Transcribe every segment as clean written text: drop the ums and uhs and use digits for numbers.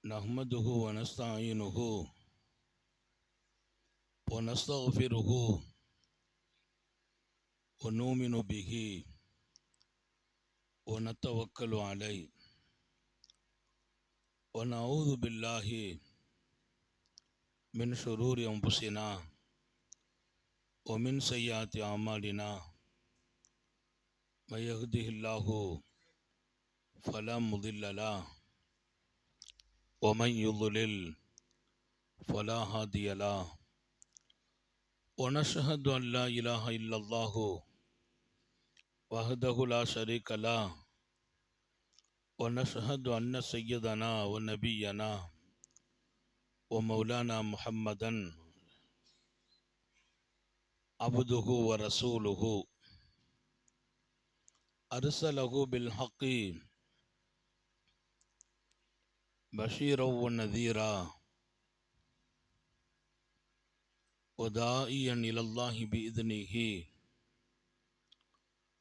नहमदुहु व नस्तईनुहु व नस्तगफिरुहु व नूमिनु बिही व नतवक्कलु अलैहि व नऊज़ु बिल्लाहि मिन शुरूरि अंफुसिना व मिन सय्यिआति अमालिना मैं यहदिहिल्लाहु फला मुदिल्ल लहु व मन युद्लिल फला हादिय लहु व नशहदु अन ला इलाहा इल्लल्लाहु वहदहु ला शरीक लहु व नशहदु अन्न सय्यदना व नबियना व मौलाना मुहम्मदन अब्दुहु व रसूलुहु अरसलहु बिल हक़्क़ि बशीरन व नज़ीरा व दाइयन इलल्लाहि बिइज़्निहि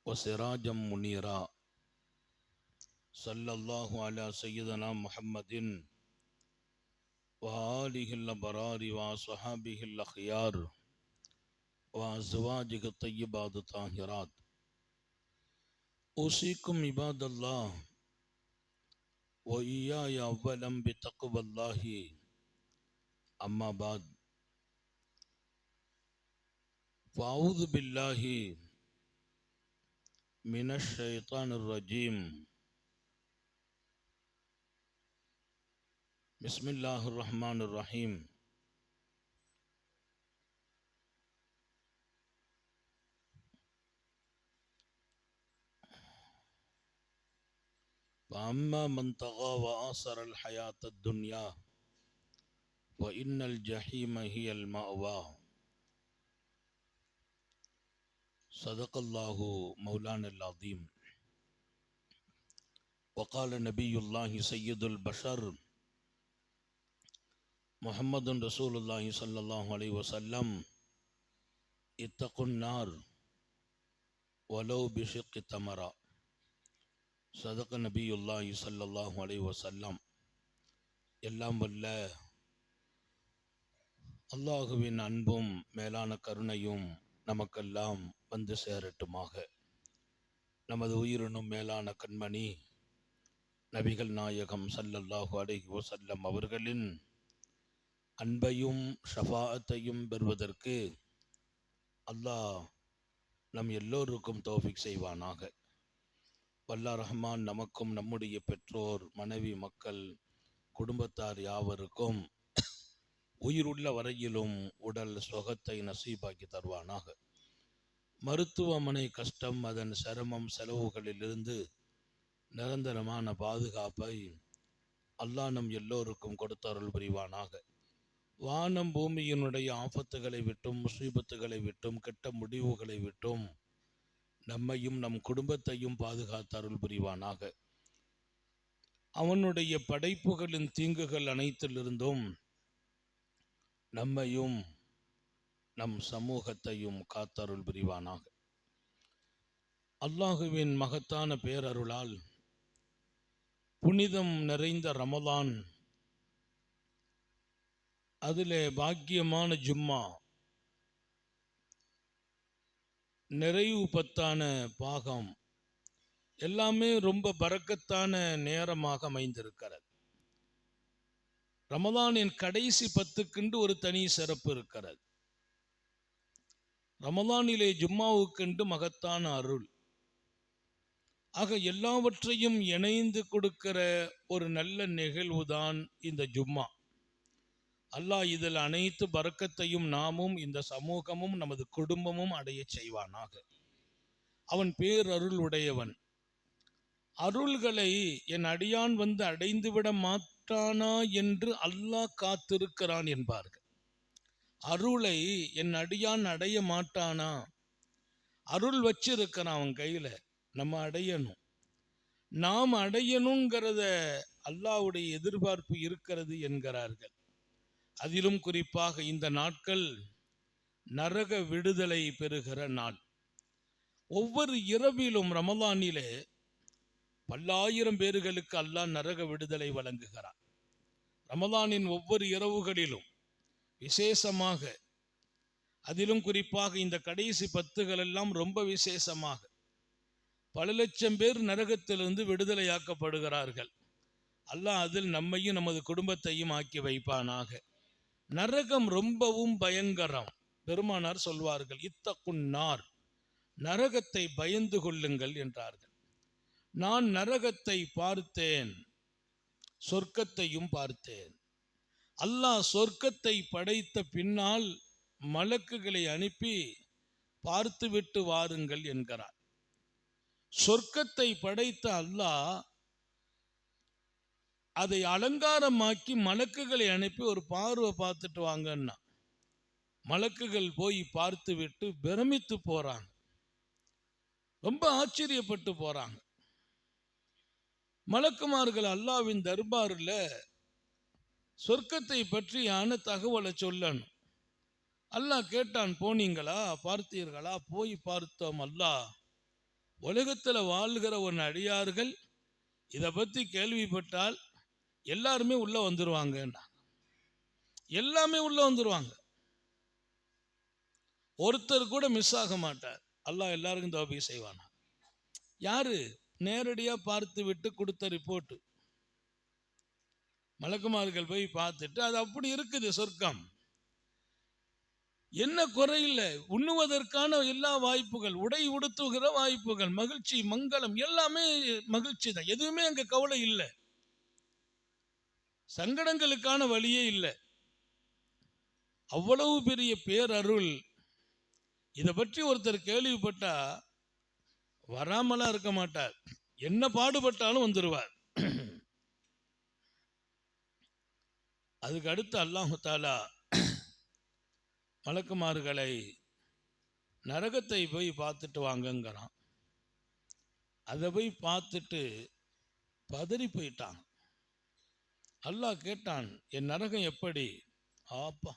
व सिराजम मुनीरा सल्लल्लाहु अला सय्यदना मुहम्मदिन व आलिहिल अबरार व अस्हाबिहिल अख़यार व अज़वाजिहि तय्यिबात ताहिरात उसीकुम इबादल्लाह व इय्याया अव्वलन बितक़वल्लाहि अम्मा बाद फ़अऊज़ु बिल्लाहि मिनश शैतानिर रजीम बिस्मिल्लाहिर रहमानिर रहीम फ़अम्मा मन तग़ा व आसरल हयातद दुनिया व इन्नल जहीम हियल मअवा सदक़ल्लाहु मौलानल अज़ीम वक़ाल नबियुल्लाहि सय्यदुल बशर मुहम्मदुन रसूलुल्लाहि सल्लल्लाहु अलैहि वसल्लम इत्तक़ुन नार वलौ बिशिक़्क़ि तमरा सदक़ नबियुल्लाहि सल्लल्लाहु अलैहि वसल्लम எல்லாம் வல்ல அல்லாஹுவின் அன்பும் மேலான கருணையும் நமக்கெல்லாம் வந்து சேரட்டுமாக. நமது உயிரினும் மேலான கண்மணி நபிகள் நாயகம் ஸல்லல்லாஹு அலைஹி வஸல்லம் அவர்களின் அன்பையும் ஷஃபாஅத்தையும் பெறுவதற்கு அல்லாஹ் நம் எல்லோருக்கும் தௌஃபீக் செய்வானாக. வல்லா ரஹ்மான் நமக்கும் நம்முடைய பெற்றோர் மனைவி மக்கள் குடும்பத்தார் யாவருக்கும் உயிருள்ள வரையிலும் உடல் சுகத்தை நசீபாக்கி தருவானாக. மருத்துவமனை கஷ்டம் அதன் சிரமம் செலவுகளிலிருந்து நிரந்தரமான பாதுகாப்பை அல்லாஹ் நம் எல்லோருக்கும் கொடுத்தருள் புரிவானாக. வானம் பூமியினுடைய ஆபத்துகளை விட்டும் முசீபத்துகளை விட்டும் கெட்ட முடிவுகளை விட்டும் நம்மையும் நம் குடும்பத்தையும் பாதுகாத்து அருள் புரிவானாக. அவனுடைய படைப்புகளின் தீங்குகள் அனைத்திலிருந்தும் நம்மையும் நம் சமூகத்தையும் காத்தருள் புரிவானாக. அல்லாஹுவின் மகத்தான பேரருளால் புனிதம் நிறைந்த ரமலான், அதிலே பாக்கியமான ஜும்மா, நிறைவு பத்தான பாகம் எல்லாமே ரொம்ப பரக்கத்தான நேரமாக அமைந்திருக்கிறது. ரமலானின் கடைசி 10க்கென்று ஒரு தனி சிறப்பு இருக்கிறது. ரமலானிலே ஜும்மாவுக்கென்று மகத்தான அருள். ஆக எல்லாவற்றையும் இணைந்து கொடுக்கிற ஒரு நல்ல நிகழ்வுதான் இந்த ஜும்மா. அல்லாஹ் இதில் அனைத்து பரக்கத்தையும் நாமும் இந்த சமூகமும் நமது குடும்பமும் அடைய செய்வானாக. அவன் பேரருள் உடையவன். அருள்களை என் அடியான் வந்து அடைந்துவிட மாட்டானா என்று அல்லாஹ் காத்திருக்கிறான் என்பார்கள். அருளை என் அடியான் அடைய மாட்டானா? அருள் வச்சிருக்கிறான் அவன் கையில, நம்ம அடையணும். நாம் அடையணுங்கிறத அல்லாஹ்வுடைய எதிர்பார்ப்பு இருக்கிறது என்கிறார்கள். அதிலும் குறிப்பாக இந்த நாட்கள் நரக விடுதலை பெறுகிற நாள். ஒவ்வொரு இரவிலும் ரமலானிலே பல்லாயிரம் பேர்களுக்கு அல்லாஹ் நரக விடுதலை வழங்குகிறார். ரமலானின் ஒவ்வொரு இரவுகளிலும் விசேஷமாக, அதிலும் குறிப்பாக இந்த கடைசி 10 எல்லாம் ரொம்ப விசேஷமாக பல லட்சம் பேர் நரகத்திலிருந்து விடுதலையாக்கப்படுகிறார்கள். அல்லாஹ் அதில் நம்மையும் நமது குடும்பத்தையும் ஆக்கி வைப்பானாக. நரகம் ரொம்பவும் பயங்கரம். பெருமானார் சொல்வார்கள், இத்தகுன்னார், நரகத்தை பயந்து கொள்ளுங்கள் என்றார்கள். நான் நரகத்தை பார்த்தேன், சொர்க்கத்தையும் பார்த்தேன். அல்லாஹ் சொர்க்கத்தை படைத்த பின்னால் மலக்குகளை அனுப்பி பார்த்துவிட்டு வாருங்கள் என்கிறார். சொர்க்கத்தை படைத்த அல்லாஹ் அதை அலங்காரமாக்கி மலக்குகளை அனுப்பி ஒரு பார்வை பார்த்துட்டு வாங்கன்னா, மலக்குகள் போய் பார்த்து விட்டு பிரமித்து போறாங்க, ரொம்ப ஆச்சரியப்பட்டு போறாங்க. மலக்குமார்கள் அல்லாஹ்வின் தர்பாரில் சொர்க்கத்தை பற்றியான தகவலை சொல்லணும். அல்லாஹ் கேட்டான், போனீங்களா, பார்த்தீர்களா? போய் பார்த்தோம் அல்லாஹ். உலகத்தில் வாழ்கிற ஒரு அடியார்கள் இதை பற்றி கேள்விப்பட்டால் எல்லாருமே உள்ள வந்துருவாங்க. எல்லாமே உள்ள வந்துருவாங்க, ஒருத்தர் கூட மிஸ் ஆக மாட்டார். அல்லாஹ் எல்லாருக்கும் தௌபீக் செய்வானா? யாரு? நேரடியா பார்த்து விட்டு கொடுத்த ரிப்போர்ட். மலக்குமார்கள் போய் பார்த்துட்டு, அது அப்படி இருக்குது சொர்க்கம், என்ன குறையில்லை, உண்ணுவதற்கான எல்லா வாய்ப்புகள், உடை உடுத்துகிற வாய்ப்புகள், மகிழ்ச்சி, மங்களம், எல்லாமே மகிழ்ச்சி தான். எதுவுமே அங்க கவலை இல்லை, சங்கடங்களுக்கான வழியே இல்லை. அவ்வளவு பெரிய பேரருள். இதை பற்றி ஒருத்தர் கேள்விப்பட்டா வராமலா இருக்க மாட்டார், என்ன பாடுபட்டாலும் வந்துடுவார். அதுக்கு அடுத்து அல்லாஹு தாலா மலக்குமார்களை நரகத்தை போய் பார்த்துட்டு வாங்கங்கிறான். அதை போய் பார்த்துட்டு பதறி போயிட்டான். அல்லாஹ் கேட்டான், என் நரகம் எப்படி? ஆப்பா,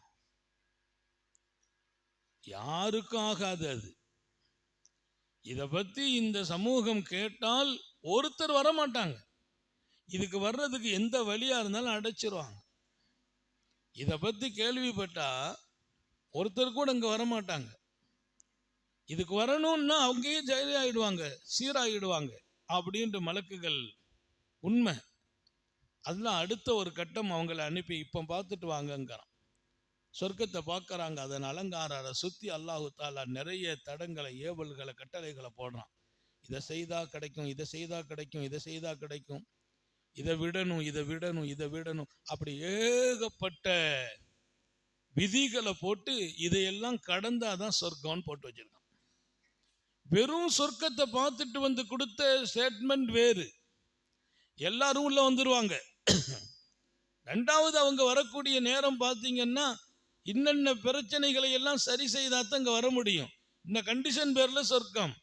யாருக்கும் ஆகாது அது. இதை பற்றி இந்த சமூகம் கேட்டால் ஒருத்தர் வரமாட்டாங்க. இதுக்கு வர்றதுக்கு எந்த வழியா இருந்தாலும் அடைச்சிருவாங்க. இதை பற்றி கேள்விப்பட்டா ஒருத்தர் கூட இங்கே வரமாட்டாங்க. இதுக்கு வரணும்னா அவங்கயே ஜெயிலாயிடுவாங்க, சீராயிடுவாங்க அப்படின்ற மலக்குகள் உண்மை. அதெல்லாம் அடுத்த ஒரு கட்டம் அவங்கள அனுப்பி இப்போ பார்த்துட்டு வாங்கங்கிறான். சொர்க்கத்தை பார்க்குறாங்க, அதன் அலங்கார சுற்றி அல்லாஹு தாலா நிறைய தடங்களை, ஏவல்களை, கட்டளைகளை போடுறான். இதை செய்தால் கிடைக்கும், இதை செய்தால் கிடைக்கும், இதை செய்தால் கிடைக்கும், இதை விடணும், இதை விடணும், இதை விடணும், அப்படி ஏகப்பட்ட விதிகளை போட்டு இதையெல்லாம் கடந்தாதான் சொர்க்கம்னு போட்டு வச்சிருக்கான். வெறும் சொர்க்கத்தை பார்த்துட்டு வந்து கொடுத்த ஸ்டேட்மெண்ட் வேறு, எல்லாரும் உள்ள வந்துருவாங்க. ரெண்டாவது அவங்க வரக்கூடிய நேரம் பார்த்தீங்கன்னா, இன்னென்ன பிரச்சனைகளை எல்லாம் சரி செய்தாதான் அங்கே வர முடியும். இந்த கண்டிஷன் பேர்ல சொர்க்கம்,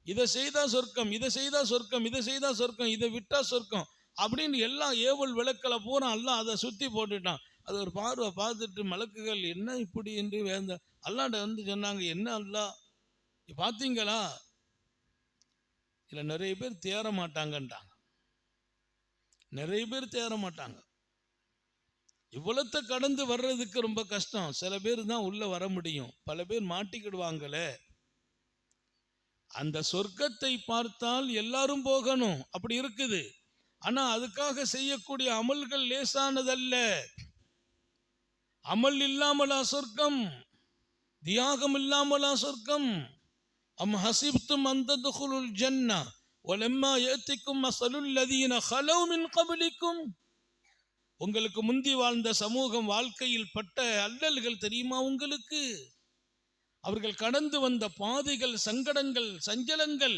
இதை செய்தா சொர்க்கம், இதை செய்தா சொர்க்கம், இதை செய்தா சொர்க்கம், இதை விட்டா சொர்க்கம் அப்படின்னு எல்லாம் ஏவல் விளக்கலை பூரா எல்லாம் அதை சுற்றி போட்டுட்டான். அது ஒரு பார்வை பார்த்துட்டு மலக்குகள் என்ன இப்படி என்று வேந்த அல்லாட்ட வந்து சொன்னாங்க, என்ன அல்லா பார்த்தீங்களா? இல்லை, நிறைய பேர் தேற மாட்டாங்கன்ட்டாங்க. நிறைய பேர் தேற மாட்டாங்க. இவ்வளத்தை கடந்து வர்றதுக்கு ரொம்ப கஷ்டம். சில பேர் தான் உள்ள வர முடியும், பல பேர் மாட்டிக்கிடுவாங்களே. அந்த சொர்க்கத்தை பார்த்தால் எல்லாரும் போகணும், அப்படி இருக்குது. ஆனா அதுக்காக செய்யக்கூடிய அமல்கள் லேசானதல்ல. அமல் இல்லாமலா சொர்க்கம், தியாகம் இல்லாமலா சொர்க்கம்? அம் ஹசிப்தும் அன் தத்குலுல் ஜன்னah வலம்மா யஅதிக்கும் மஸலுல் லதீன ஹலவ் மின் கப்லிக்கும். உங்களுக்கு முந்தி வாழ்ந்த சமூகம் வாழ்க்கையில் பட்ட அல்லல்கள் தெரியுமா உங்களுக்கு? அவர்கள் கடந்து வந்த பாதைகள், சங்கடங்கள், சஞ்சலங்கள்,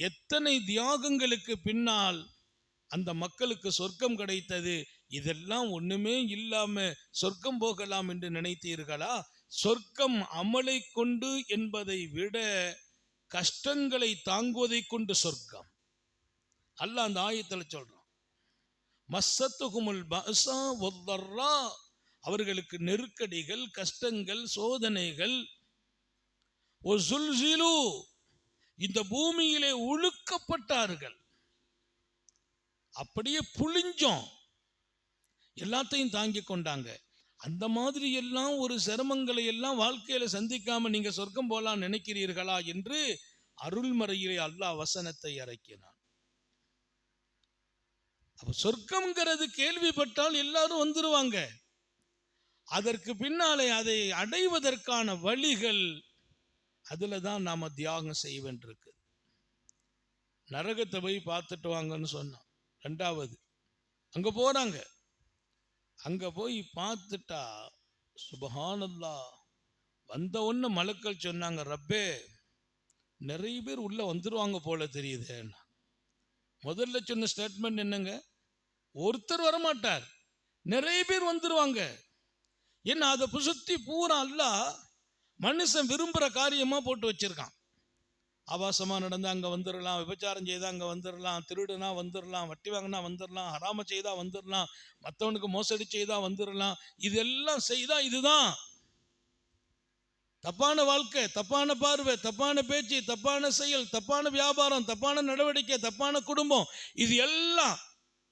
எத்தனை தியாகங்களுக்கு பின்னால் அந்த மக்களுக்கு சொர்க்கம் கிடைத்தது. இதெல்லாம் ஒண்ணுமே இல்லாம சொர்க்கம் போகலாம் என்று நினைத்தீர்களா? சொர்க்கம் அமலை கொண்டு என்பதை விட கஷ்டங்களை தாங்குவதை கொண்டு சொர்க்கம். அல்லாஹ் அந்த ஆயத்தில் சொல்றான், மஸ்ஸத்துஹுமுல் பஅஸா வத்தர்ரா, அவர்களுக்கு நெருக்கடிகள், கஷ்டங்கள், சோதனைகள், வஸுல்ஸிலு, இந்த பூமியிலே உழுக்கப்பட்டார்கள், அப்படியே புளிஞ்சோம். எல்லாத்தையும் தாங்கி கொண்டாங்க. அந்த மாதிரி எல்லாம் ஒரு சிரமங்களை எல்லாம் வாழ்க்கையில சந்திக்காம நீங்க சொர்க்கம் போலாம் நினைக்கிறீர்களா என்று அருள்மறையிலே அல்லாஹ் வசனத்தை இறக்கினான். அப்ப சொர்க்கம்ங்கிறது கேள்விப்பட்டால் எல்லாரும் வந்துருவாங்க. அதற்கு பின்னாலே அதை அடைவதற்கான வழிகள், அதுல தான் நாம தியாகம் செய்ய வேண்டியிருக்கு. நரகத்தை போய் பார்த்துட்டு வாங்கன்னு சொன்னான். ரெண்டாவது அங்க போறாங்க. அங்க போய் பார்த்துட்டா சுபஹானல்லாஹ், வந்த உடனே மலக்கள் சொன்னாங்க, ரப்பே நிறைய பேர் உள்ள வந்துருவாங்க போல தெரியுது. முதல்ல சொன்ன ஸ்டேட்மெண்ட் என்னங்க? ஒருத்தர் வரமாட்டார், நிறைய பேர் வந்துருவாங்க. ஏன்னா அதை சுத்தி பூரா அல்லாஹ் மனுஷன் விரும்புகிற காரியமாக போட்டு வச்சிருக்கான். ஆபாசமாக நடந்தால் அங்கே வந்துடலாம், விபச்சாரம் செய்தால் அங்கே வந்துடலாம், திருடுனா வந்துடலாம், வட்டி வாங்கினா வந்துடலாம், ஹராம செய்தா வந்துடலாம், மற்றவனுக்கு மோசடி செய்தா வந்துடலாம். இதெல்லாம் செய்தா இதுதான் தப்பான வாழ்க்கை, தப்பான பார்வை, தப்பான பேச்சு, தப்பான செயல், தப்பான வியாபாரம், தப்பான நடவடிக்கை, தப்பான குடும்பம், இது எல்லாம்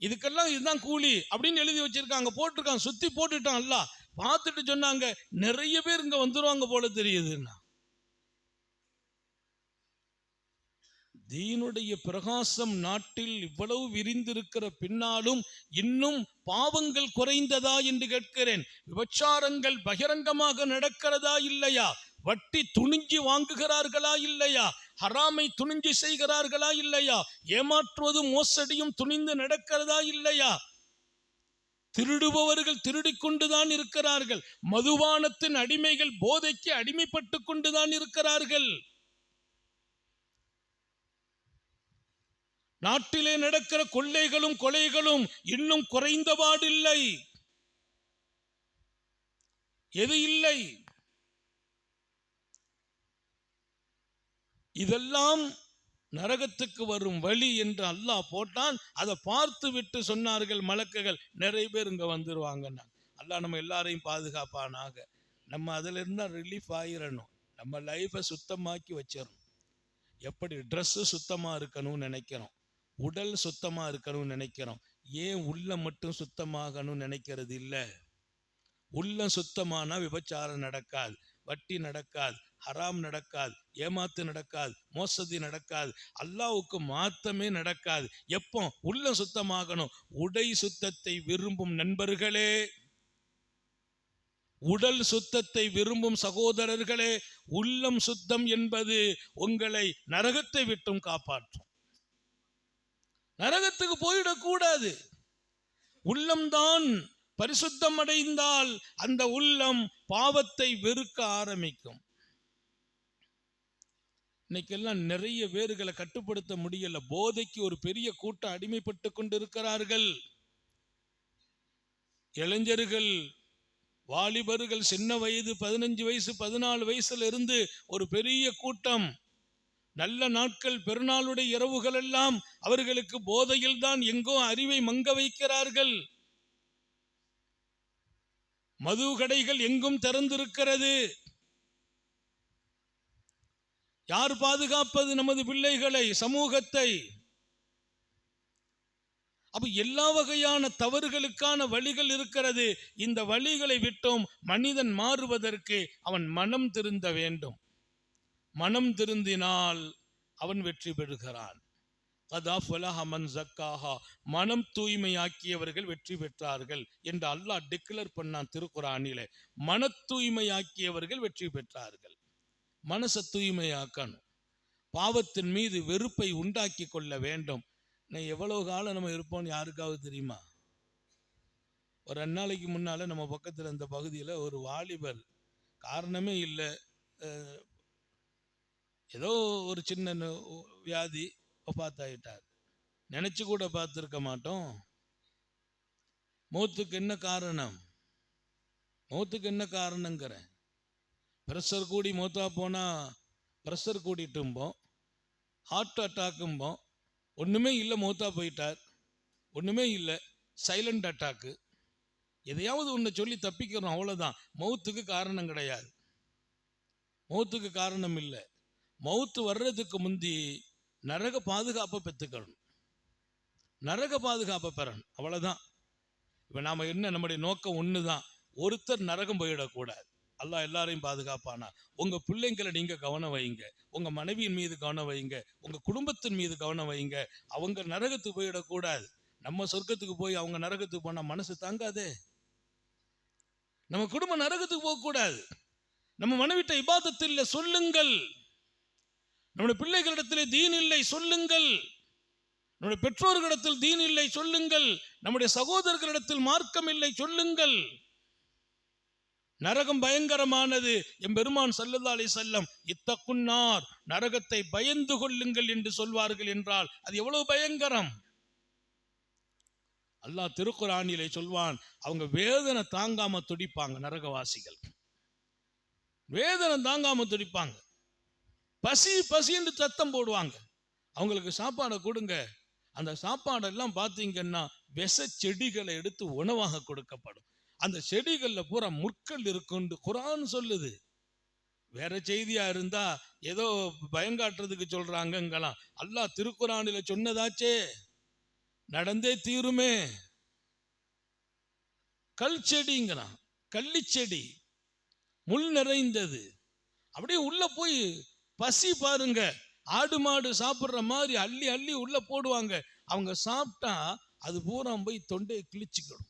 இதுக்கெல்லாம் இதுதான் கூலி அப்படின்னு எழுதி வச்சிருக்காங்க, போட்டிருக்காங்க, சுத்தி போட்டுட்டான். அல்ல பார்த்துட்டு சொன்னாங்க, நிறைய பேர் இங்க வந்துருவாங்க போல தெரியுதுன்னா. தீனுடைய பிரகாசம் நாட்டில் இவ்வளவு விரிந்திருக்கிற பின்னாலும் இன்னும் பாவங்கள் குறைந்ததா என்று கேட்கிறேன். விபச்சாரங்கள் பகிரங்கமாக நடக்கிறதா இல்லையா? வட்டி துணிஞ்சு வாங்குகிறார்களா இல்லையா? ஹராமை துணிஞ்சு செய்கிறார்களா இல்லையா? ஏமாற்றுவதும் மோசடியும் துணிந்து நடக்கிறதா இல்லையா? திருடுபவர்கள் திருடிக் கொண்டுதான் இருக்கிறார்கள். மதுபானத்தின் அடிமைகள் போதைக்கு அடிமைப்பட்டு கொண்டுதான் இருக்கிறார்கள். நாட்டிலே நடக்கிற கொள்ளைகளும் கொலைகளும் இன்னும் குறைந்தபாடில்லை. எது இல்லை? இதெல்லாம் நரகத்துக்கு வரும் வழி என்று அல்லாஹ் போட்டான். அதை பார்த்து விட்டு சொன்னார்கள் மலக்குகள், நிறைய பேர் இங்க வந்துருவாங்க. அல்லாஹ் நம்ம எல்லாரையும் பாதுகாப்பானாக. நம்ம அதுல இருந்தா ரிலீஃப் ஆயிரணும். நம்ம லைஃபை சுத்தமாக்கி வச்சிடணும். எப்படி ட்ரெஸ்ஸு சுத்தமா இருக்கணும்னு நினைக்கிறோம், உடல் சுத்தமா இருக்கணும்னு நினைக்கிறோம், ஏன் உள்ள மட்டும் சுத்தமாகணும்னு நினைக்கிறது இல்லை? உள்ளம் சுத்தமானா விபச்சாரம் நடக்காது, வட்டி நடக்காது, ஹராம் நடக்காது, ஏமாத்து நடக்காது, மோசடி நடக்காது, அல்லாஹ்வுக்கு மாத்தமே நடக்காது. எப்போ உள்ளம் சுத்தமாகணும். உடை சுத்தத்தை விரும்பும் நண்பர்களே, உடல் சுத்தத்தை விரும்பும் சகோதரர்களே, உள்ளம் சுத்தம் என்பது உங்களை நரகத்தை விட்டும் காப்பாற்றும். நரகத்துக்கு போயிடக்கூடாது. உள்ளம்தான் பரிசுத்தம் அடைந்தால் அந்த உள்ளம் பாவத்தை வெறுக்க ஆரம்பிக்கும். இன்னைக்கெல்லாம் நிறைய பேர்களை கட்டுப்படுத்த முடியல. போதைக்கு ஒரு பெரிய கூட்டம் அடிமைப்பட்டு கொண்டிருக்கிறார்கள். இளைஞர்கள், வாலிபர்கள், சின்ன வயது 15 வயசு 14 வயசுல இருந்து ஒரு பெரிய கூட்டம். நல்ல நாட்கள், பெருநாளுடைய இரவுகள் எல்லாம் அவர்களுக்கு போதையில் தான் எங்கோ அறிவை மங்க வைக்கிறார்கள். மது கடைகள் எங்கும் திறந்திருக்கிறது. யார் பாதுகாப்பது நமது பிள்ளைகளை, சமூகத்தை? அப்ப எல்லா வகையான தவறுகளுக்கான வழிகள் இருக்கிறது. இந்த வழிகளை விட்டும் மனிதன் மாறுவதற்கு அவன் மனம் திருந்த வேண்டும். மனம் திருந்தினால் அவன் வெற்றி பெறுகிறான். மனம் தூய்மையாக்கியவர்கள் வெற்றி பெற்றார்கள் என்று அல்லாஹ் டிக்ளேர் பண்ணான் திருக்குரானிலே. மன தூய்மையாக்கியவர்கள் வெற்றி பெற்றார்கள். மனசை தூய்மையாக்கணும். பாவத்தின் மீது வெறுப்பை உண்டாக்கி கொள்ள வேண்டும். எவ்வளவு காலம் நம்ம இருப்போம்னு யாருக்காவது தெரியுமா? ஒரு 2 நாளைக்கு முன்னால நம்ம பக்கத்தில் இந்த பகுதியில் ஒரு வாலிபர் காரணமே இல்லை, ஏதோ ஒரு சின்ன வியாதி, ஒப்பாத்தாயிட்டார். நினைச்சு கூட பார்த்துருக்க மாட்டோம். மௌத்துக்கு என்ன காரணம்? மௌத்துக்கு என்ன காரணங்கிறேன். ப்ரெஷர் கூடி மௌத்தா போனால் ப்ரெஷர் கூடிட்டும்போம், ஹார்ட் அட்டாக்கும்போம், ஒன்றுமே இல்லை மௌத்தா போயிட்டார், ஒன்றுமே இல்லை, சைலண்ட் அட்டாக்கு, எதையாவது ஒன்று சொல்லி தப்பிக்கிறோம், அவ்வளோதான். மௌத்துக்கு காரணம் கிடையாது, மௌத்துக்கு காரணம் இல்லை. மௌத்து வர்றதுக்கு முந்தி நரக பாதுகாப்பை பெற்றுக்கணும், நரக பாதுகாப்பை பெறணும், அவ்வளோதான். இப்ப நாம என்ன, நம்முடைய நோக்கம் ஒண்ணுதான், ஒருத்தர் நரகம் போயிடக்கூடாது. அல்லாஹ் எல்லாரையும் பாதுகாப்பானா. உங்க பிள்ளைங்களை நீங்க கவனம் வைங்க, உங்க மனைவியின் மீது கவனம் வைங்க, உங்க குடும்பத்தின் மீது கவனம் வைங்க. அவங்க நரகத்துக்கு போயிடக்கூடாது. நம்ம சொர்க்கத்துக்கு போய் அவங்க நரகத்துக்கு போனா மனசு தாங்காதே. நம்ம குடும்பம் நரகத்துக்கு போக கூடாது. நம்ம மனைவிட்ட இபாதத் இல்லை சொல்லுங்கள், நம்முடைய பிள்ளைகளிடத்திலே தீன் இல்லை சொல்லுங்கள், நம்முடைய பெற்றோர்களிடத்தில் தீன் இல்லை சொல்லுங்கள், நம்முடைய சகோதரர்களிடத்தில் மார்க்கம் இல்லை சொல்லுங்கள். நரகம் பயங்கரமானது. எம்பெருமான் ஸல்லல்லாஹு அலைஹி வஸல்லம் இத்தகுன்னார், நரகத்தை பயந்து கொள்ளுங்கள் என்று சொல்வார்கள் என்றால் அது எவ்வளவு பயங்கரம். அல்லாஹ் திருக்குர்ஆனிலே சொல்வான், அவங்க வேதனை தாங்காம துடிப்பாங்க. நரகவாசிகள் வேதனை தாங்காம துடிப்பாங்க, பசி பசின்னு சத்தம் போடுவாங்க. அவங்களுக்கு சாப்பாடை கொடுங்க. அந்த சாப்பாடெல்லாம் பார்த்தீங்கன்னா விஷ செடிகளை எடுத்து உணவாக கொடுக்கப்படும். அந்த செடிகள்ல பூரா முற்கள் இருக்குன்னு குர்ஆன் சொல்லுது. வேற செய்தியா இருந்தா ஏதோ பயங்காட்டுறதுக்கு சொல்றாங்கங்களாம். அல்லாஹ் திருக்குர்ஆனில சொன்னதாச்சே, நடந்தே தீருமே. கல் செடிங்கிறான், கள்ளிச்செடி, முள் நிறைந்தது. அப்படியே உள்ள போய் பசி பாருங்க, ஆடு மாடு சாப்பிட்ற மாதிரி அள்ளி அள்ளி உள்ள போடுவாங்க. அவங்க சாப்பிட்டா அது பூரா போய் தொண்டையை கிழிச்சுக்கிடும்.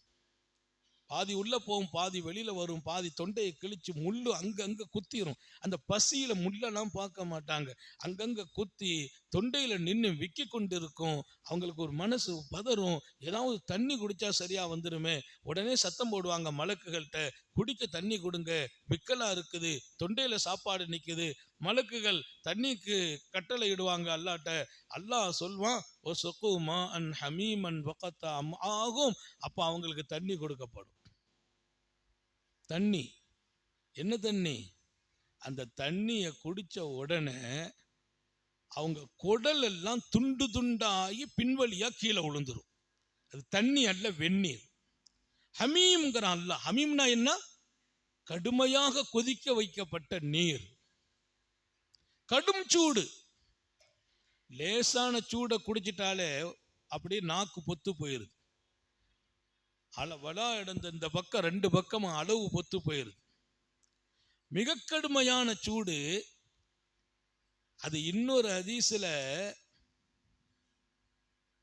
பாதி உள்ள போகும், பாதி வெளியில வரும், பாதி தொண்டையை கிழிச்சு முள்ளு அங்கங்க குத்திரும். அந்த பசியில முள்ளெல்லாம் பார்க்க மாட்டாங்க, அங்கங்க குத்தி தொண்டையில நின்று விக்கி கொண்டு இருக்கும். அவங்களுக்கு ஒரு மனசு பதறும், ஏதாவது தண்ணி குடிச்சா சரியா வந்துருமே. உடனே சத்தம் போடுவாங்க மலக்குகள்கிட்ட, குடிக்க தண்ணி கொடுங்க, விக்கலா இருக்குது, தொண்டையில சாப்பாடு நிக்குது. மலக்குகள் தண்ணிக்கு கட்டளை இடுவாங்க அல்லாட்ட. அல்லாஹ் சொல்வான், ஓ சொக்குமா அன் ஹமீமன் வகத்தா ஆகும். அப்போ அவங்களுக்கு தண்ணி கொடுக்கப்படும். தண்ணி என்ன தண்ணி? அந்த தண்ணியை குடிச்ச உடனே அவங்க குடல் எல்லாம் துண்டு துண்டாகி பின்வழியா கீழே விழுந்துரும். அது தண்ணி அல்ல, வெந்நீர். ஹமீம்ங்கிறான் அல்லாஹ். ஹமீம்னா என்ன? கடுமையாக கொதிக்க வைக்கப்பட்ட நீர். கடும் சூடு. லேசான சூடை குடிச்சிட்டாலே அப்படியே நாக்கு பொத்து போயிருது. அளவலா இடந்த இந்த பக்கம் ரெண்டு பக்கமும் அளவு பொத்து போயிருது. மிக கடுமையான சூடு. அது இன்னொரு ஹதீஸ்ல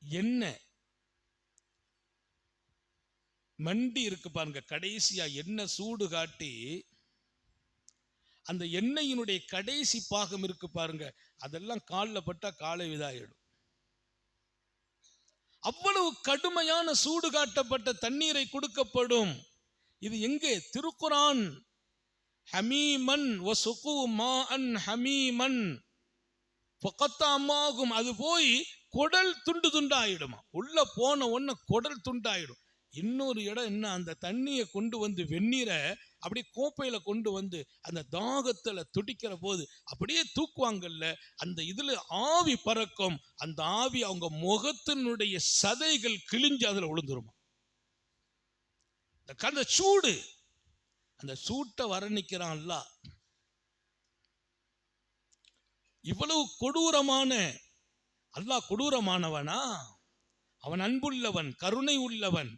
எண்ணெய் மண்டி இருக்கு பாருங்க, கடைசியா எண்ணெய் சூடு காட்டி அந்த எண்ணெயினுடைய கடைசி பாகம் இருக்கு பாருங்க, அதெல்லாம் காலில் பட்டா காலை விதாயிடும். அவ்வளவு கடுமையான சூடு காட்டப்பட்ட தண்ணீரை கொடுக்கப்படும். இது எங்கே? திருக்குர்ஆன். ஹமீமன் வசுகு மாஅன் ஹமீமன் ஃபகத்தமாகும். அது போய் குடல் துண்டு துண்டாயிடுமா. உள்ள போன உடனே குடல் துண்டாயிடும். இன்னொரு இடம் என்ன, அந்த தண்ணியை கொண்டு வந்து வெந்நீரை அப்படியே கோப்பையில கொண்டு வந்து அந்த தாகத்துல துடிக்கிற போது அப்படியே தூக்குவாங்கல்ல, அந்த இதுல ஆவி பறக்கும். அந்த ஆவி அவங்க முகத்தினுடைய சதைகள் கிழிஞ்சு அதுல விழுந்துருமா. அந்த சூடு, அந்த சூட்டை வர்ணிக்கிறான் அல்லாஹ். இவ்வளவு கொடூரமான அல்லாஹ் கொடூரமானவனா? அவன் அன்புள்ளவன், கருணை உள்ளவன்.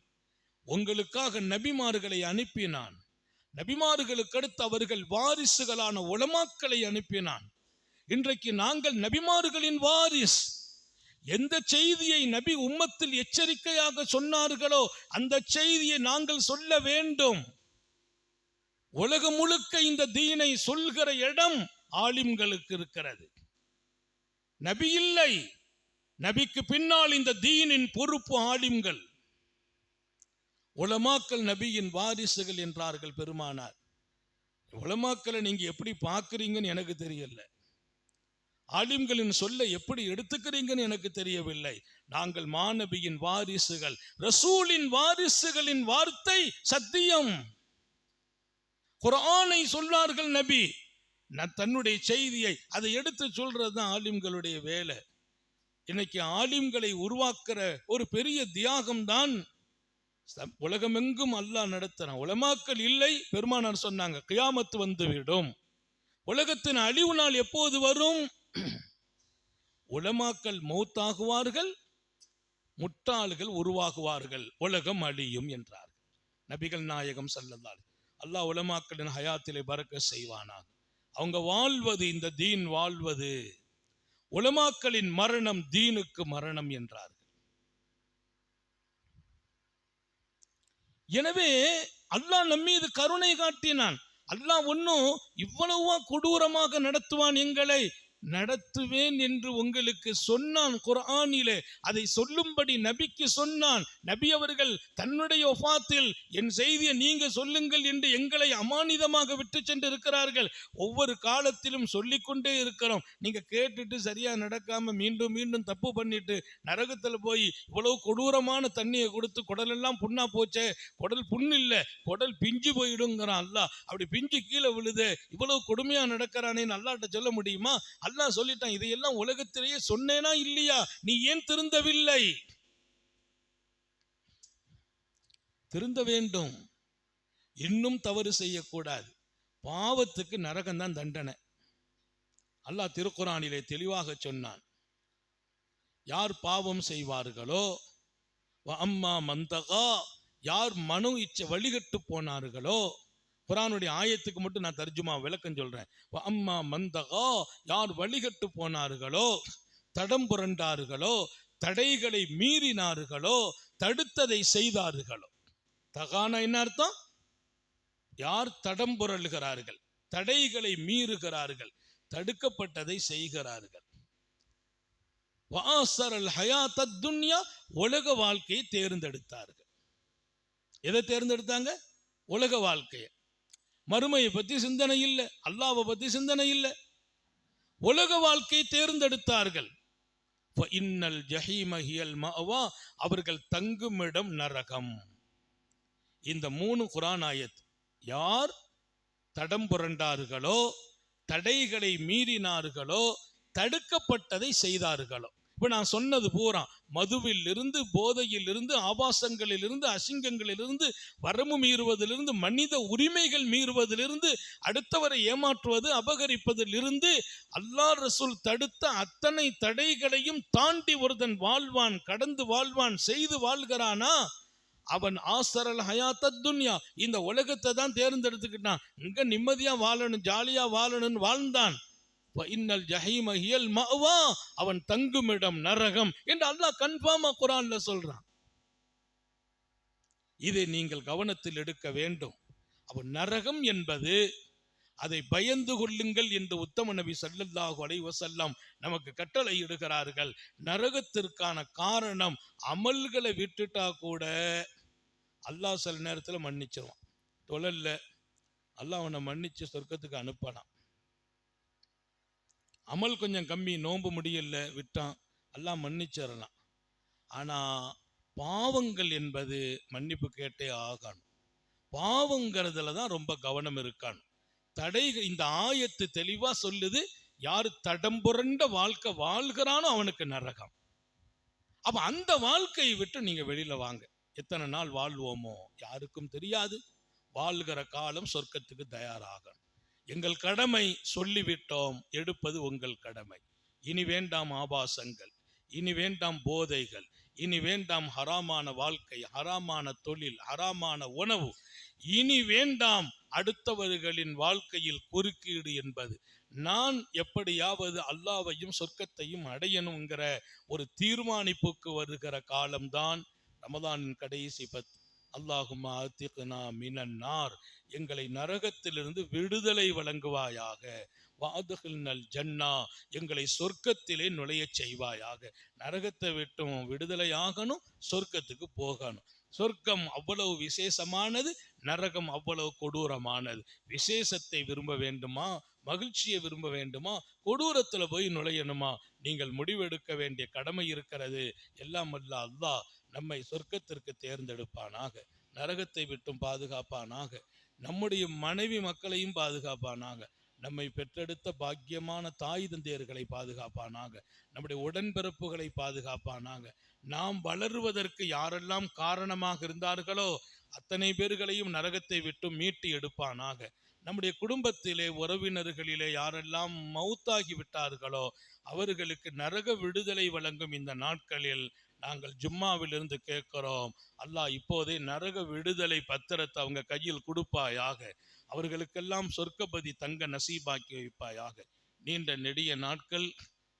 உங்களுக்காக நபிமார்களை அனுப்பினான். நபிமார்களுக்கு அடுத்து அவர்கள் வாரிசுகளான உலமாக்களை அனுப்பினான். இன்றைக்கு நாங்கள் நபிமார்களின் வாரிஸ். எந்த செய்தியை நபி உம்மத்தில் எச்சரிக்கையாக சொன்னார்களோ அந்த செய்தியை நாங்கள் சொல்ல வேண்டும். உலகம் முழுக்க இந்த தீனை சொல்கிற இடம் ஆலிம்களுக்கு இருக்கிறது. நபி இல்லை, நபிக்கு பின்னால் இந்த தீனின் பொறுப்பு ஆலிம்கள். உலமாக்கள் நபியின் வாரிசுகள் என்றார்கள் பெருமானார். உலமாக்களை நீங்க எப்படி பார்க்குறீங்கன்னு எனக்கு தெரியல, ஆலிம்களின் சொல்ல எப்படி எடுத்துக்கிறீங்கன்னு எனக்கு தெரியவில்லை. நாங்கள் மாநபியின் வாரிசுகள், ரசூலின் வாரிசுகளின் வார்த்தை சத்தியம். குர்ஆனை சொன்னார்கள் நபி, தன்னுடைய செய்தியை அதை எடுத்து சொல்றதுதான் ஆலிம்களுடைய வேலை. இன்னைக்கு ஆலிம்களை உருவாக்குற ஒரு பெரிய தியாகம் தான் உலகமெங்கும் அல்லாஹ் நடத்துறான். உலமாக்கள் இல்லை, பெருமானார் சொன்னாங்க கியாமத்து வந்துவிடும். உலகத்தின் அழிவு நாள் எப்போது வரும்? உலமாக்கள் மௌத்தாகுவார்கள், முட்டாள்கள் உருவாகுவார்கள், உலகம் அழியும் என்றார். நபிகள் நாயகம் ஸல்லல்லாஹு அலைஹி அல்லாஹ் உலமாக்களின் ஹயாத்திலே பரக்கத் செய்வானாக. அவங்க வாழ்வது, இந்த தீன் வாழ்வது, உலமாக்களின் மரணம் தீனுக்கு மரணம் என்றார்கள். எனவே அல்லாஹ் நம்மீது கருணை காட்டினான். அல்லாஹ் ஒன்னும் இவ்வளவா கொடூரமாக நடத்துவான், எங்களை நடத்துவேன் என்று உங்களுக்கு சொன்னான் குர்ஆனிலே. அதை சொல்லும்படி நபிக்கு சொன்னான். நபி அவர்கள் தன்னுடைய வஃபாத்தில் என் செய்தியை நீங்க சொல்லுங்கள் என்று எங்களை அமானிதமாக விட்டு சென்று இருக்கிறார்கள். ஒவ்வொரு காலத்திலும் சொல்லிக்கொண்டே இருக்கிறோம். நீங்க கேட்டுட்டு சரியா நடக்காம மீண்டும் மீண்டும் தப்பு பண்ணிட்டு நரகத்தில் போய் இவ்வளவு கொடூரமான தண்ணியை கொடுத்து குடலெல்லாம் புண்ணா போச்சே, குடல் புண்ணு இல்லை குடல் பிஞ்சு போயிடுங்கிறான் அல்லாஹ். அப்படி பிஞ்சு கீழே விழுது, இவ்வளவு கொடுமையா நடக்கிறானேன்னு அல்லாஹ்ட்ட சொல்ல முடியுமா? அல்லாஹ் சொல்லிட்டான், இதையெல்லாம் உலகத்திலேயே சொன்னேனா இல்லையா? நீ ஏன் திருந்தவில்லை? திருந்த வேண்டும். இன்னும் தவறு செய்யக்கூடாது. பாவத்துக்கு நரகம்தான் தண்டனை. அல்லாஹ் திருக்குர்ஆனிலே தெளிவாக சொன்னான், யார் பாவம் செய்வார்களோ, அம்மா மந்தகா, யார் மனு இச்ச வழிகட்டு போனார்களோ, குர்ஆனுடைய ஆயத்துக்கு மட்டும் நான் தர்ஜுமா விளக்கம் சொல்றேன். அம்மா மந்தகா, யார் வழிகட்டு போனார்களோ, தடம் புரண்டார்களோ, தடைகளை மீறினார்களோ, தடுத்ததை செய்தார்களோ. தகானா என்ன அர்த்தம்? யார் தடம் புரளுகிறார்கள், தடைகளை மீறுகிறார்கள், தடுக்கப்பட்டதை செய்கிறார்கள். வாசரல் ஹயாத்தத் துன்யா, உலக வாழ்க்கையை தேர்ந்தெடுத்தார்கள். எதை தேர்ந்தெடுத்தாங்க? உலக வாழ்க்கையை. மறுமையை பத்தி சிந்தனை இல்லை, அல்லாஹ்வை பத்தி சிந்தனை இல்லை, உலக வாழ்க்கையை தேர்ந்தெடுத்தார்கள். இன்னல் ஜஹீம ஹியல் மஅவா, அவர்கள் தங்குமிடம் நரகம். இந்த 3 குர்ஆன் ஆயத், யார் தடம் புரண்டார்களோ, தடைகளை மீறினார்களோ, தடுக்கப்பட்டதை செய்தார்களோ. இப்ப நான் சொன்னது பூரா மதுவில் இருந்து, போதையில் இருந்து, ஆபாசங்களில் இருந்து, அசிங்கங்களிலிருந்து, வரம்பு மீறுவதிலிருந்து, மனித உரிமைகள் மீறுவதிலிருந்து, அடுத்தவரை ஏமாற்றுவது, அபகரிப்பதிலிருந்து, அல்லாஹ் ரசூல் தடுத்த அத்தனை தடைகளையும் தாண்டி ஒருத்தன் வாழ்வான், கடந்து வாழ்வான், செய்து வாழ்கிறானா, அவன் ஆசரல் ஹயாத்தத் துன்யா, இந்த உலகத்தை தான் தேர்ந்தெடுத்துக்கிட்டான். இங்க நிம்மதியா வாழணும், ஜாலியா வாழணும்னு வாழ்ந்தான். இன்னல் ஜஹீம ஹியல் மஅவா, அவன் தங்குமிடம் நரகம் என்று அல்லாஹ் கன்ஃபார்மா குர்ஆன்ல சொல்றான். இதை நீங்கள் கவனத்தில் எடுக்க வேண்டும். அப்ப நரகம் என்பது, அதை பயந்து கொள்ளுங்கள் என்று உத்தம நபி ஸல்லல்லாஹு அலைஹி வஸல்லம் நமக்கு கட்டளை இடுகிறார்கள். நரகத்திற்கான காரணம், அமல்களை விட்டுட்டா கூட அல்லாஹ் சில நேரத்தில் மன்னிச்சிருவான். தொழல்ல, அல்லாஹ் அவனை மன்னிச்சு சொர்க்கத்துக்கு அனுப்பலாம். அமல் கொஞ்சம் கம்மி, நோன்பு முடியல, விட்டான், அல்லாஹ் மன்னிச்சிடலாம். ஆனா பாவங்கள் என்பது மன்னிப்பு கேட்டே ஆகணும். பாவங்கிறதுல தான் ரொம்ப கவனம் இருக்கான். தடைகள், இந்த ஆயத்து தெளிவா சொல்லுது, யாரு தடம் புரண்ட வாழ்க்கை வாழ்கிறானோ அவனுக்கு நரகம். அப்ப அந்த வாழ்க்கையை விட்டு நீங்க வெளியில வாங்க. எத்தனை நாள் வாழ்வோமோ யாருக்கும் தெரியாது. வாழ்கிற காலம் சொர்க்கத்துக்கு தயாராகணும். எங்கள் கடமை சொல்லிவிட்டோம், எடுப்பது உங்கள் கடமை. இனி வேண்டாம் ஆபாசங்கள், இனி வேண்டாம் போதைகள், இனி வேண்டாம் ஹராமான வாழ்க்கை, ஹராமான தொழில், ஹராமான உணவு, இனி வேண்டாம் அடுத்தவர்களின் வாழ்க்கையில் குறுக்கீடு என்பது. நான் எப்படியாவது அல்லாஹ்வையும் சொர்க்கத்தையும் அடையணுங்கிற ஒரு தீர்மானிப்புக்கு வருகிற காலம்தான் ரமதானின் கடைசி 10. அல்லாஹும்ம ஆத்திக்னா மினன் நார், எங்களை நரகத்திலிருந்து விடுதலை வழங்குவாயாக. வாதுகில்னல் ஜன்னா, எங்களை சொர்க்கத்திலே நுழைய செய்வாயாக. நரகத்தை விட்டும் விடுதலை ஆகணும், சொர்க்கத்துக்கு போகணும். சொர்க்கம் அவ்வளவு விசேஷமானது, நரகம் அவ்வளவு கொடூரமானது. விசேஷத்தை விரும்ப வேண்டுமா, மகிழ்ச்சியை விரும்ப வேண்டுமா, கொடூரத்துல போய் நுழையணுமா? நீங்கள் முடிவெடுக்க வேண்டிய கடமை இருக்கிறது. எல்லாம் அல்ல அல்லாஹ் நம்மை சொர்க்கத்திற்கு தேர்ந்தெடுப்பானாக, நரகத்தை விட்டும் பாதுகாப்பானாக, நம்முடைய மனைவி மக்களையும் பாதுகாப்பானாக, நம்மை பெற்றெடுத்த பாக்கியமான தாய் தந்தையர்களை பாதுகாப்பானாக, நம்முடைய உடன்பிறப்புகளை பாதுகாப்பானாக, நாம் வளருவதற்கு யாரெல்லாம் காரணமாக இருந்தார்களோ அத்தனை பேர்களையும் நரகத்தை விட்டு மீட்டு எடுப்பானாக. நம்முடைய குடும்பத்திலே, உறவினர்களிலே யாரெல்லாம் மௌத்தாகி விட்டார்களோ அவர்களுக்கு நரக விடுதலை வழங்கும் இந்த நாட்களில் நாங்கள் ஜும்மாவிலிருந்து கேட்கிறோம், அல்லாஹ் இப்போதே நரக விடுதலை பத்திரத்தை அவங்க கையில் கொடுப்பாயாக, அவர்களுக்கெல்லாம் சொர்க்கப்பதி தங்க நசீபாக்கி வைப்பாயாக. நீண்ட நெடிய நாட்கள்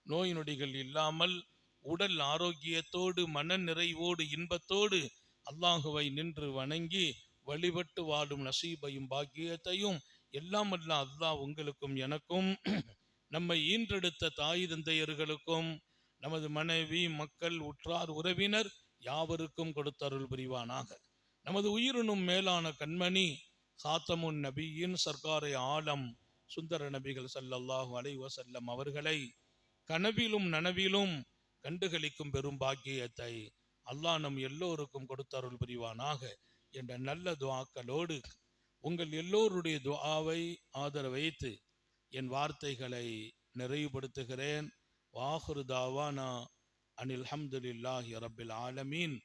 நோய் நொடிகள் இல்லாமல் உடல் ஆரோக்கியத்தோடு மன நிறைவோடு இன்பத்தோடு அல்லாஹுவை நின்று வணங்கி வழிபட்டு வாழும் நசீபையும் பாக்கியத்தையும் எல்லாம் அல்ல அல்லாஹ் உங்களுக்கும் எனக்கும் நம்மை ஈன்றெடுத்த தாய் தந்தையர்களுக்கும் நமது மனைவி மக்கள் உற்றார் உறவினர் யாவருக்கும் கொடுத்தருள் புரிவானாக. நமது உயிரினும் மேலான கண்மணி காத்தமுன் நபியின் சர்க்காரை ஆலம் சுந்தர நபிகள் ஸல்லல்லாஹு அலைஹி வஸல்லம் அவர்களை கனவிலும் நனவிலும் கண்டுகளிக்கும் பெரும் பாக்கியத்தை அல்லாஹ் நம் எல்லோருக்கும் கொடுத்தருள் புரிவானாக என்ற நல்ல துஆக்களோடு உங்கள் எல்லோருடைய துஆவை ஆதரவு வைத்து என் வார்த்தைகளை நிறைவுபடுத்துகிறேன். வாஹிரு தாவானா அனில் ஹம்துலில்லாஹி ரப்பில் ஆலமீன்.